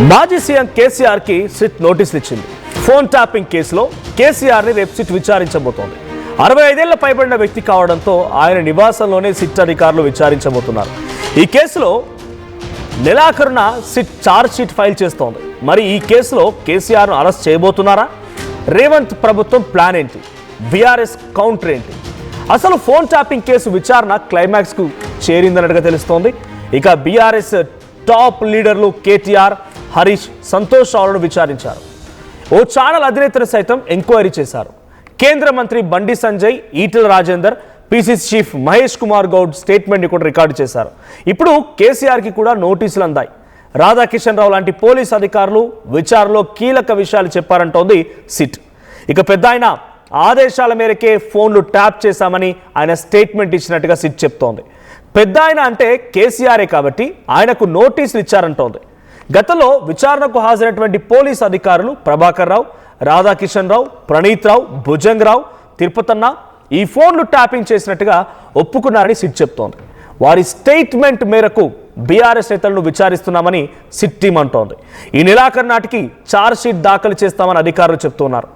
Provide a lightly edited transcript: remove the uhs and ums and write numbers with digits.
మాజీ సీఎం కేసీఆర్ కి సిట్ నోటీసులు ఇచ్చింది. ఫోన్ ట్యాపింగ్ కేసులో కేసీఆర్ ని రేపు సిట్ విచారించబోతోంది. 65 ఏళ్ల పైబడిన వ్యక్తి కావడంతో ఆయన నివాసంలోనే సిట్ అధికారులు విచారించబోతున్నారు. ఈ కేసులో నెలాఖరున సిట్ ఛార్జ్ షీట్ ఫైల్ చేస్తోంది. మరి ఈ కేసులో కేసీఆర్ను అరెస్ట్ చేయబోతున్నారా? రేవంత్ ప్రభుత్వం ప్లాన్ ఏంటి? బీఆర్ఎస్ కౌంటర్ ఏంటి? అసలు ఫోన్ ట్యాపింగ్ కేసు విచారణ క్లైమాక్స్కు చేరిందన్నట్టుగా తెలుస్తోంది. ఇక బీఆర్ఎస్ టాప్ లీడర్లు కేటీఆర్, హరీష్, సంతోష్ రావులను విచారించారు. ఓ ఛానల్ అధినేతను సైతం ఎంక్వైరీ చేశారు. కేంద్ర మంత్రి బండి సంజయ్, ఈటెల రాజేందర్, పిసిసి చీఫ్ మహేష్ కుమార్ గౌడ్ స్టేట్మెంట్ని కూడా రికార్డు చేశారు. ఇప్పుడు కేసీఆర్కి కూడా నోటీసులు అందాయి. రాధాకిషన్ రావు లాంటి పోలీస్ అధికారులు విచారణలో కీలక విషయాలు చెప్పారంటోంది సిట్. ఇక పెద్ద ఆయన ఆదేశాల మేరకే ఫోన్లు ట్యాప్ చేశామని ఆయన స్టేట్మెంట్ ఇచ్చినట్టుగా సిట్ చెప్తోంది. పెద్ద ఆయన అంటే కేసీఆరే కాబట్టి ఆయనకు నోటీసులు ఇచ్చారంటోంది. గతంలో విచారణకు హాజరైనటువంటి పోలీస్ అధికారులు ప్రభాకర్ రావు, రాధాకిషన్ రావు, ప్రణీత్ రావు, భుజంగ్ రావు, తిరుపతన్న ఈ ఫోన్లు ట్యాపింగ్ చేసినట్టుగా ఒప్పుకున్నారని సిట్ చెప్తోంది. వారి స్టేట్మెంట్ మేరకు బీఆర్ఎస్ నేతలను విచారిస్తున్నామని సిట్ టీం అంటోంది. ఈ నెలాఖరు నాటికి ఛార్జ్ షీట్ దాఖలు చేస్తామని అధికారులు చెప్తున్నారు.